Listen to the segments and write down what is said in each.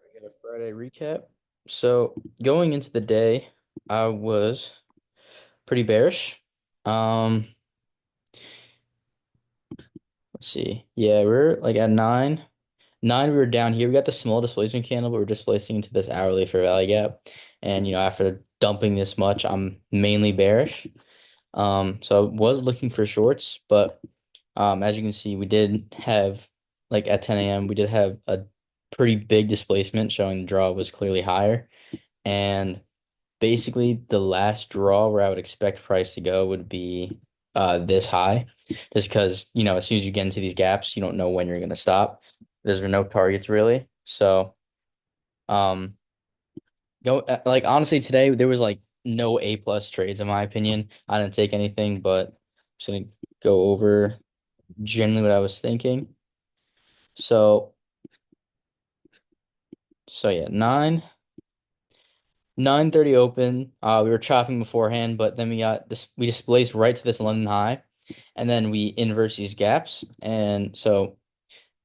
I got a Friday recap. So going into the day, I was pretty bearish. Um, let's see. Yeah, we're like at nine. Nine, we were down here. We got the small displacement candle, but we're displacing into this hourly for value gap. And after dumping this much, I'm mainly bearish. So I was looking for shorts, but as you can see, we did have like at 10 a.m. we did have a pretty big displacement showing the draw was clearly higher. And basically the last draw where I would expect price to go would be this high. Just because, as soon as you get into these gaps, you don't know when you're gonna stop. There's no targets really. So um go like honestly today there was like no A plus trades in my opinion. I didn't take anything, but I'm just gonna go over generally what I was thinking. So yeah, 9:30 open. We were chopping beforehand, but then we displaced right to this London high, and then we inverse these gaps. And so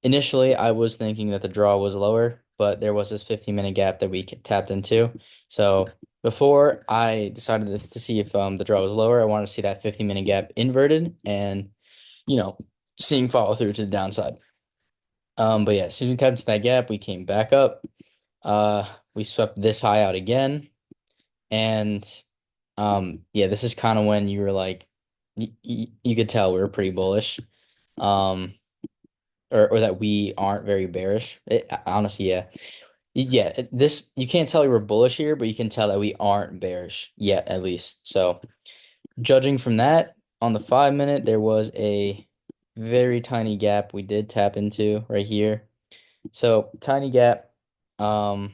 initially, I was thinking that the draw was lower, but there was this 15-minute gap that we tapped into. So before I decided to see if the draw was lower, I wanted to see that 15-minute gap inverted and you know seeing follow through to the downside. But yeah, as soon as we tapped into that gap, we came back up. Uh, we swept this high out again. And yeah, this is kind of when you were like, you could tell we were pretty bullish, um, or that we aren't very bearish. Honestly, yeah, this you can't tell we were bullish here, but you can tell that we aren't bearish yet, at least. So judging from that, on the 5 minute, there was a very tiny gap we did tap into right here. So tiny gap, um,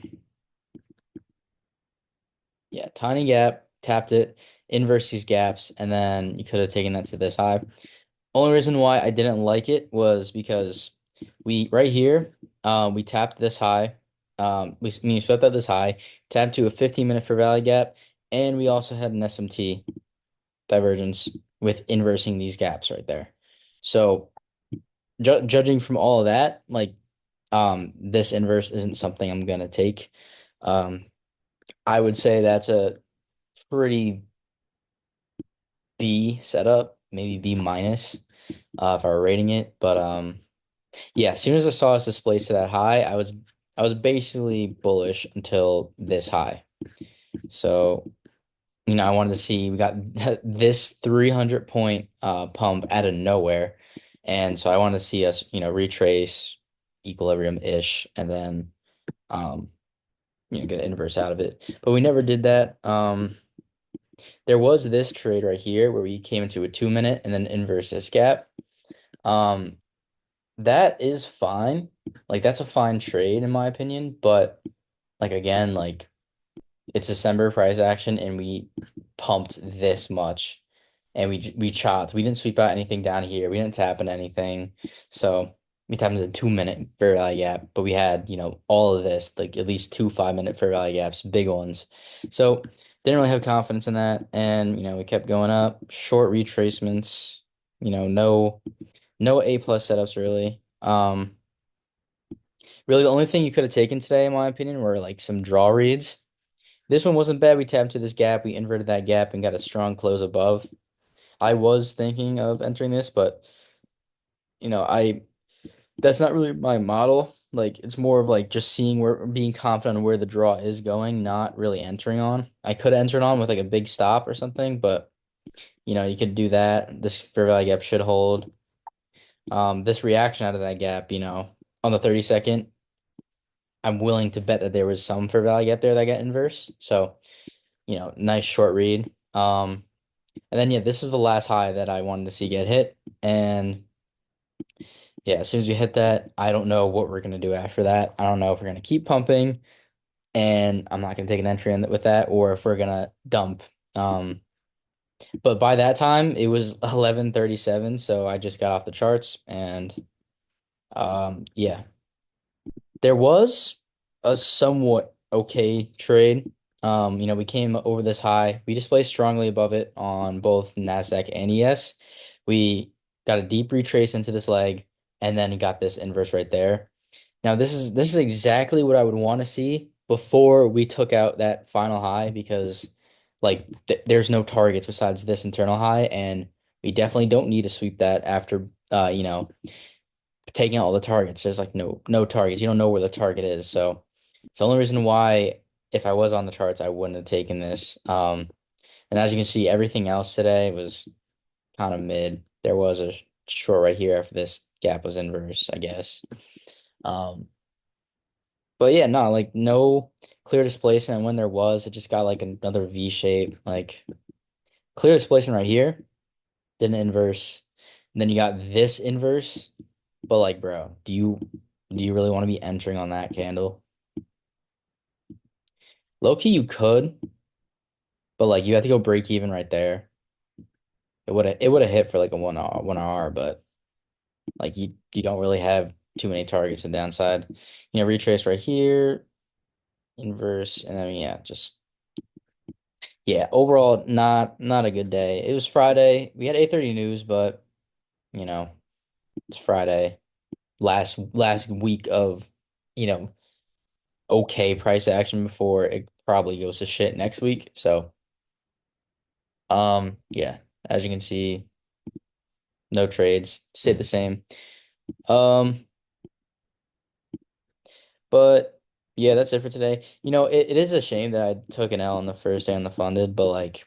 yeah, tiny gap, tapped it, inverse these gaps, and then you could have taken that to this high. Only reason why I didn't like it was because we right here, we tapped this high. We swept out this high, tapped to a 15-minute for value gap, and we also had an SMT divergence with inversing these gaps right there. So judging from all of that, like this inverse isn't something I'm gonna take. Um, I would say that's a pretty B setup, maybe B minus, if I were rating it. But yeah, as soon as I saw us displaced to that high, I was basically bullish until this high. So, I wanted to see we got this 300 point pump out of nowhere. And so I wanted to see us, retrace equilibrium-ish and then um, get an inverse out of it. But we never did that. There was this trade right here where we came into a 2 minute and then inverse this gap. Um, that is fine. Like that's a fine trade in my opinion, but like again, like it's December price action and we pumped this much and we chopped. We didn't sweep out anything down here. We didn't tap in anything. So we tapped into a 2 minute fair value gap, but we had, all of this, like at least two 5 minute fair value gaps, big ones. So didn't really have confidence in that. And, we kept going up, short retracements, no A plus setups really. Really the only thing you could have taken today, in my opinion, were like some draw reads. This one wasn't bad. We tapped to this gap, we inverted that gap and got a strong close above. I was thinking of entering this, but I that's not really my model. Like it's more of like just seeing where being confident on where the draw is going, not really entering on. I could enter on with like a big stop or something, but you could do that. This fair value gap should hold. This reaction out of that gap, on the 30-second, I'm willing to bet that there was some fair value gap there that got inverse. So, nice short read. And then yeah, this is the last high that I wanted to see get hit. And yeah, as soon as we hit that, I don't know what we're gonna do after that. I don't know if we're gonna keep pumping and I'm not gonna take an entry in with that, or if we're gonna dump. Um, but by that time it was 11:37, so I just got off the charts and yeah. There was a somewhat okay trade. We came over this high. We displayed strongly above it on both NASDAQ and ES. We got a deep retrace into this leg and then got this inverse right there. Now this is exactly what I would want to see before we took out that final high because like there's no targets besides this internal high, and we definitely don't need to sweep that after taking out all the targets. There's like no targets. You don't know where the target is. So it's the only reason why if I was on the charts I wouldn't have taken this. And as you can see everything else today was kind of mid. There was a short right here after this gap was inverse, I guess. Um But yeah, no, like no clear displacement. When there was, it just got like another V shape. Like clear displacement right here, then inverse. And then you got this inverse. But like, bro, do you really want to be entering on that candle? Low key you could, but like you have to go break even right there. It would have hit for like a 1 hour, but like you don't really have too many targets to downside. Retrace right here, inverse, and then yeah, just yeah, overall not a good day. It was Friday. We had 8:30 news, but you know, it's Friday. Last week of, you know, okay price action before it probably goes to shit next week. So, yeah, as you can see, no trades, stayed the same. Um, but yeah, that's it for today. It is a shame that I took an L on the first day on the funded, but like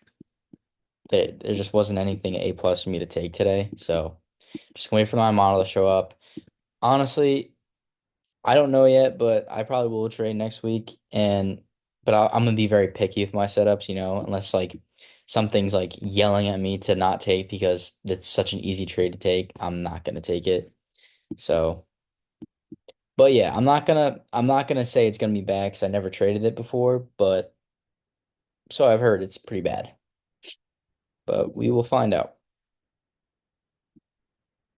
there just wasn't anything A plus for me to take today. So just wait for my model to show up. Honestly, I don't know yet, but I probably will trade next week. But I'm gonna be very picky with my setups, unless like something's like yelling at me to not take because it's such an easy trade to take. I'm not gonna take it. So, but yeah, I'm not gonna say it's gonna be bad because I never traded it before, but so I've heard it's pretty bad. But we will find out.